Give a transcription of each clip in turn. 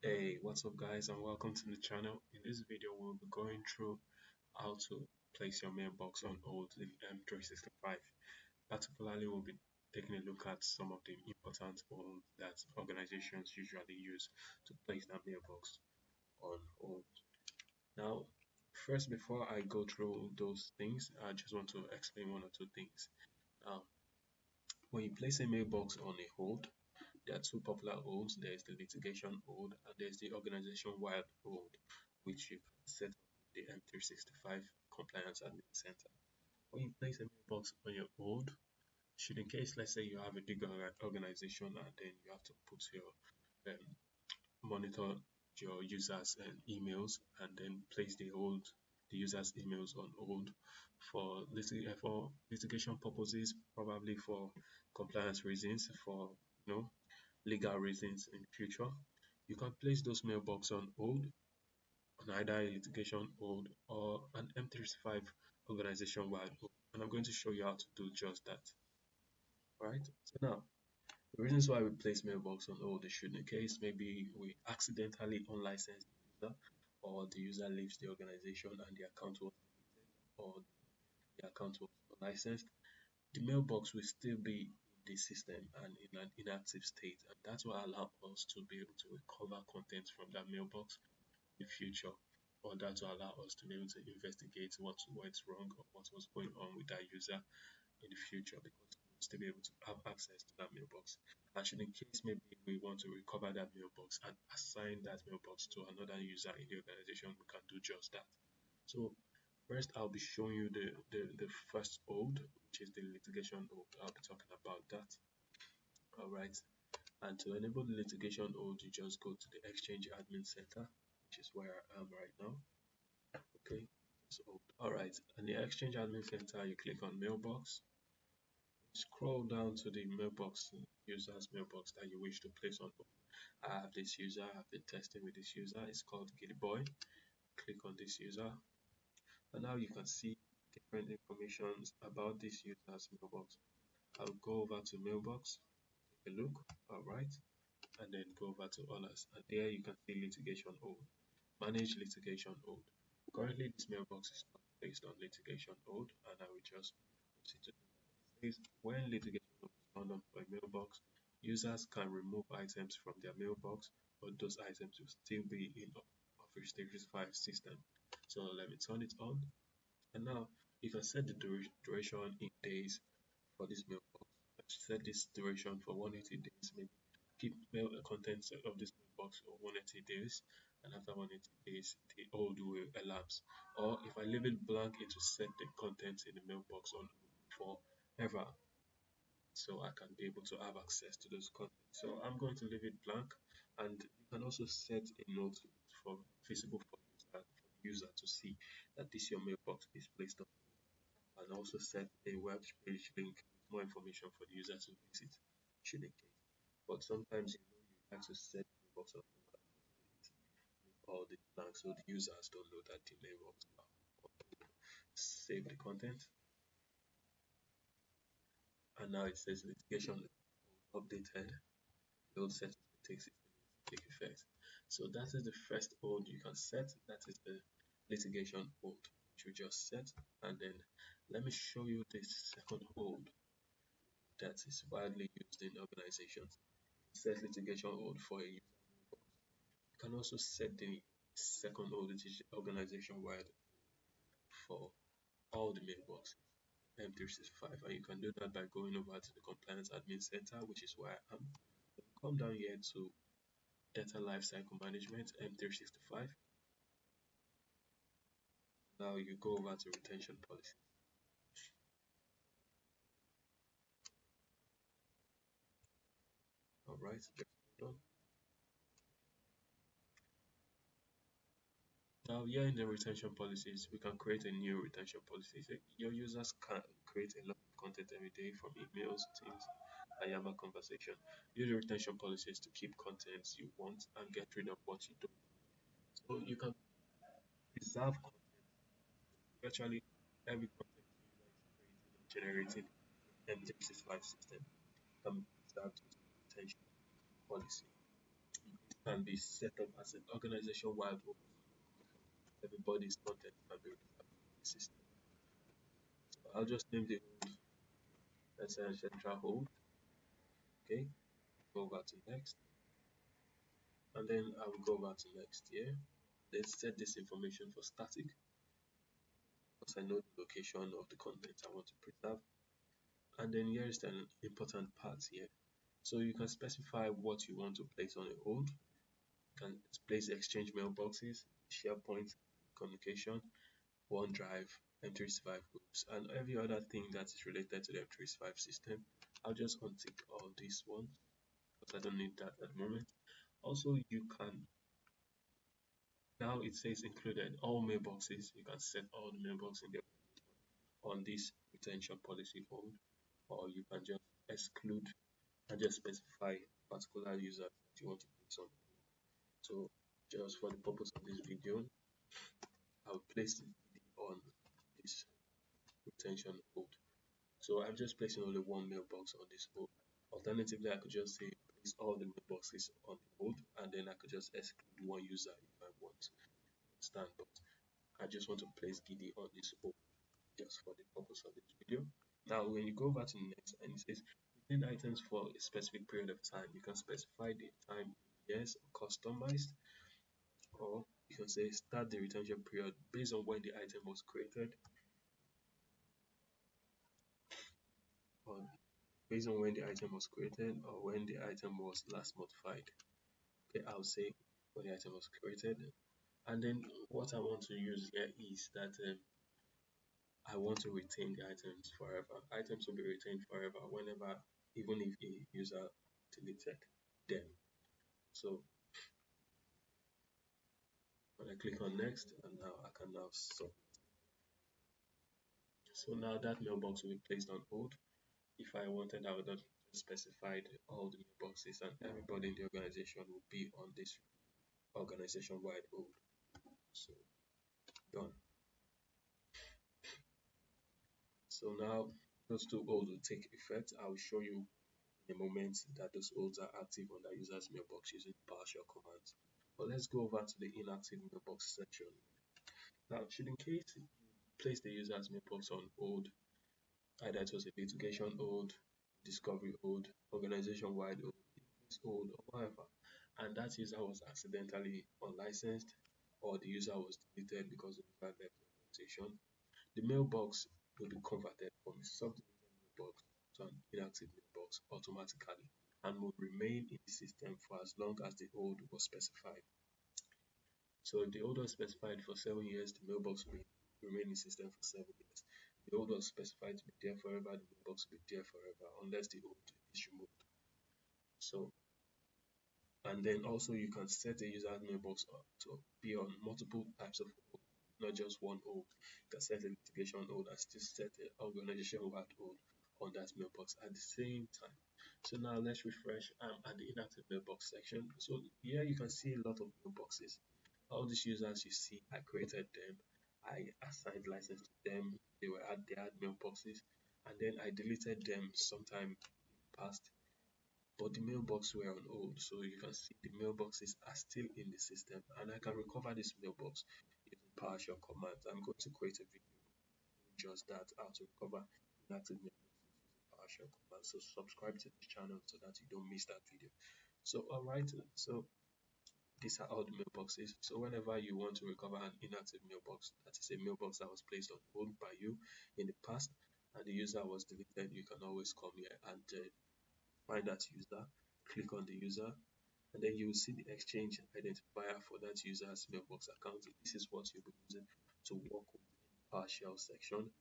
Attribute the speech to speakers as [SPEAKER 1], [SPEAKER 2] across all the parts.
[SPEAKER 1] Hey, what's up guys, and welcome to the channel. In this video we'll be going through how to place your mailbox on hold in M365. Particularly we'll be taking a look at some of the important hold that organizations usually use to place their mailbox on hold. Now, first, before I go through those things, I just want to explain one or two things. Now, when you place a mailbox on a hold, there are two popular holds. There is the litigation hold and there's the organization-wide hold, which you can set up in the M365 Compliance Admin Center. When you place a mailbox on your hold, should in case, let's say you have a big organization and then you have to put your monitor your users and emails and then place the users emails on hold for litigation purposes, probably for compliance reasons, for legal reasons in the future. You can place those mailbox on hold, on either a litigation hold or an M365 organization wide hold, and I'm going to show you how to do just that. Right, so now the reasons why we place mailbox on hold is should in case maybe we accidentally unlicense the user, or the user leaves the organization and the account was deleted, or the account was unlicensed, the mailbox will still be in the system and in an inactive state, and that will allow us to be able to recover content from that mailbox in the future, or that will allow us to be able to investigate what went wrong or what was going on with that user in the future, because we'll still be able to have access to that mailbox. And should in case maybe we want to recover that mailbox and assign that mailbox to another user in the organization, we can do just that. So first I'll be showing you the first hold, which is the litigation hold. I'll be talking about that. Alright. And to enable the litigation hold, you just go to the Exchange Admin Center, which is where I am right now. Okay. So alright, in the Exchange Admin Center, you click on Mailbox. Scroll down to the mailbox, user's mailbox that you wish to place on hold. I have this user, I've been testing with this user, it's called Gilly Boy. Click on this user, and now you can see different informations about this user's mailbox. I'll go over to Mailbox, take a look, alright, and then go over to Others, and there you can see Litigation hold, Manage Litigation hold. Currently this mailbox is not placed on litigation hold, and I will just proceed to do that. When litigation hold is turned on for a mailbox, users can remove items from their mailbox, but those items will still be in Office 365 system. So let me turn it on, and now you can set the duration in days for this mailbox. Set this duration for 180 days, maybe keep mail contents of this mailbox for 180 days, and after 180 days the hold will elapse. Or if I leave it blank, it will set the contents in the mailbox on forever, so I can be able to have access to those contents. So I'm going to leave it blank, and you can also set a note for visible for the user to see that this your mailbox is placed on, and also set a web page link with more information for the user to visit should in case. But sometimes you have to set the mailbox on all the blank, so the users don't know that the mailbox are save the content. And now it says litigation updated. The old settings will take 60 minutes to take effect. So that is the first hold you can set. That is the litigation hold which we just set. And then let me show you the second hold that is widely used in organizations. Set litigation hold for a user mailbox. You can also set the second hold, which is organization wide, for all the mailboxes M365, and you can do that by going over to the Compliance Admin Center, which is where I am. Come down here to Data Lifecycle Management M365. Now you go over to Retention Policies. Alright, done. Now here in the retention policies, we can create a new retention policy. Your users can create a lot of content every day, from emails, Teams, and Yammer conversation. Use your retention policies to keep contents you want and get rid of what you don't. So you can preserve content, virtually every content you are creating and generating in M365 system can be preserved using retention policy. can be set up as an organization-wide hold. Everybody's content can be reserved in the system. So I'll just name the hold, let's say central hold. Okay, go over to next, and then I will go over to next here. Let's set this information for static because I know the location of the content I want to preserve. And then here is an important part here. So you can specify what you want to place on a hold. You can place Exchange mailboxes, SharePoint communication, OneDrive, M365 groups, and every other thing that is related to the M365 system. I'll just untick all these ones because I don't need that at the moment. Also, you can, now it says included all mailboxes. You can set all the mailboxes in the on this retention policy hold, or you can just exclude and just specify particular user that you want to place on. So just for the purpose of this video, I'll place it on this retention hold. So I'm just placing only one mailbox on this hold. Alternatively, I could just say place all the mailboxes on the hold, and then I could just exclude one user if I want. Understand? But I just want to place Giddy on this hold just for the purpose of this video. Now, when you go over to next and it says retain items for a specific period of time, you can specify the time years or customized, or you can say start the retention period based on when the item was created, or based on when the item was created, or when the item was last modified. Okay, I'll say when the item was created. And then what I want to use here is that I want to retain the items forever. Items will be retained forever whenever, even if a user deleted them. So when I click on next, and now I can now submit. So now that mailbox will be placed on hold. If I wanted, I would have specified all the mailboxes and everybody in the organization will be on this organization-wide hold. So done. So now those two holds will take effect. I will show you in a moment that those holds are active on the user's mailbox using PowerShell commands. But let's go over to the inactive mailbox section. Now, should in case you place the user's mailbox on hold, either it was a litigation hold, discovery hold, organization-wide hold, or whatever, and that user was accidentally unlicensed, or the user was deleted because the user left the organization, the mailbox will be converted from a subdeleted mailbox to an inactive mailbox automatically and will remain in the system for as long as the hold was specified. So if the hold was specified for 7 years, the mailbox will remain in the system for 7 years. The hold was specified to be there forever, the mailbox will be there forever unless the hold is removed. So, and then also you can set a user mailbox to be on multiple types of hold, not just one hold. You can set a litigation hold and still set an organization-wide hold on that mailbox at the same time. So now let's refresh. I'm at the inactive mailbox section. So here you can see a lot of mailboxes. All these users you see, I created them, I assigned license to them, they had mailboxes, and then I deleted them sometime past, but the mailbox were on hold. So you can see the mailboxes are still in the system, and I can recover this mailbox using PowerShell commands. I'm going to create a video just that, how to recover inactive mailboxes using PowerShell commands. So subscribe to this channel so that you don't miss that video. So alright, so these are all the mailboxes. So whenever you want to recover an inactive mailbox, that is a mailbox that was placed on hold by you in the past and the user was deleted, you can always come here and find that user, click on the user, and then you will see the exchange identifier for that user's mailbox account. This is what you'll be using to work with the PowerShell section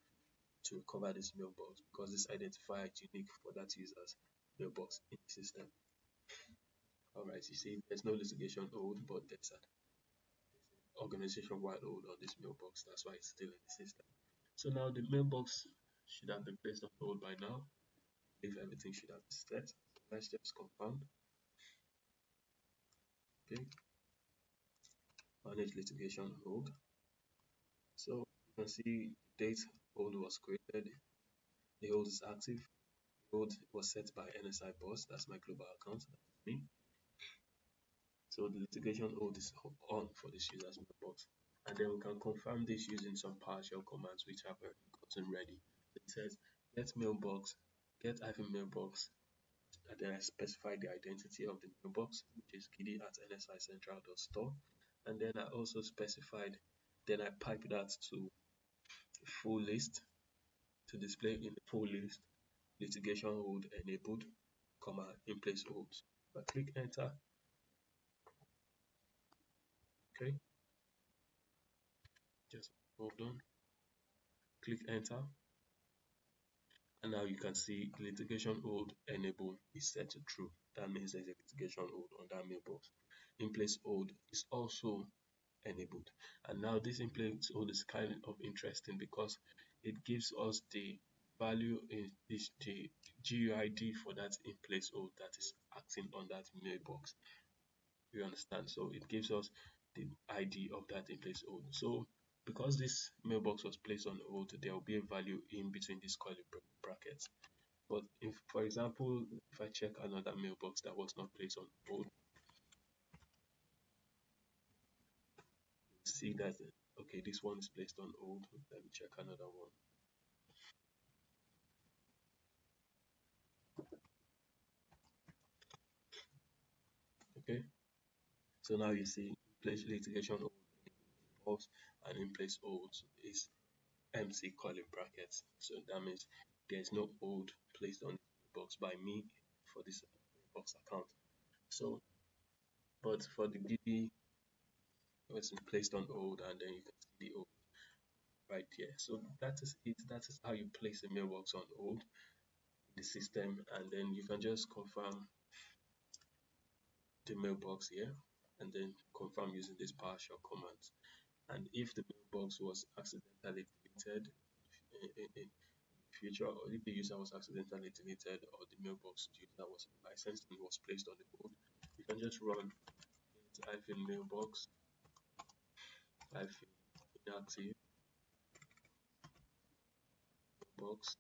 [SPEAKER 1] to recover this mailbox, because this identifier is unique for that user's mailbox in the system. Alright, you see there's no litigation hold, but there's an organization-wide hold on this mailbox. That's why it's still in the system. So now the mailbox should have been placed on hold by now. If everything should have been set, so let's just confirm. Okay, manage litigation hold. So you can see the date hold was created, the hold is active, the hold was set by NSI boss, that's my global account, that's me. So the litigation hold is on for this user's mailbox. And then we can confirm this using some PowerShell commands which I've already gotten ready. So it says get mailbox, get hyphen mailbox, and then I specify the identity of the mailbox, which is gidi at nsicentral.store. And then I also specified, then I pipe that to full list to display in the full list litigation hold enabled, comma, in place holds. If I click enter, okay, just hold on, click enter, and now you can see litigation hold enable is set to true. That means there's a litigation hold on that mailbox. In place hold is also enabled. And now this in place hold is kind of interesting because it gives us the value in this the GUID for that in place hold that is acting on that mailbox. You understand? So it gives us the ID of that in place hold. So because this mailbox was placed on hold, there will be a value in between these curly brackets. But if, for example, if I check another mailbox that was not placed on hold, see that okay, this one is placed on hold. Let me check another one. Okay, so now you see place litigation hold and in place hold is MC calling brackets. So that means there's no hold placed on the box by me for this box account. So, but for the DB, it's placed on hold, and then you can see the hold right here. So that is it. That is how you place a mailbox on hold in the system, and then you can just confirm the mailbox here, and then confirm using this PowerShell commands. And if the mailbox was accidentally deleted in future, or if the user was accidentally deleted or the mailbox user was licensed and was placed on the hold, you can just run hyphen mailbox hyphen inactive mailbox,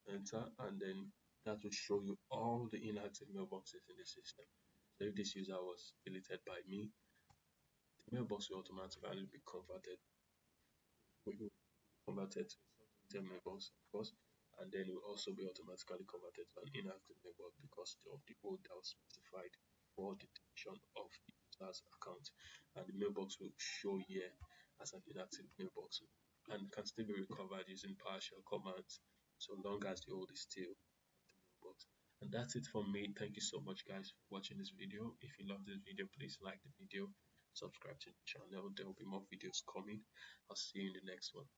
[SPEAKER 1] enter, and then that will show you all the inactive mailboxes in the system. So if this user was deleted by me, the mailbox will automatically be converted to a mailbox, of course, and then it will also be automatically converted to an inactive mailbox because of the code that was specified for the detection of the user's account, and the mailbox will show here as an inactive mailbox and can still be recovered using PowerShell commands so long as the hold is still the mailbox. And that's it from me. Thank you so much guys for watching this video. If you love this video, please like the video, subscribe to the channel. There will be more videos coming. I'll see you in the next one.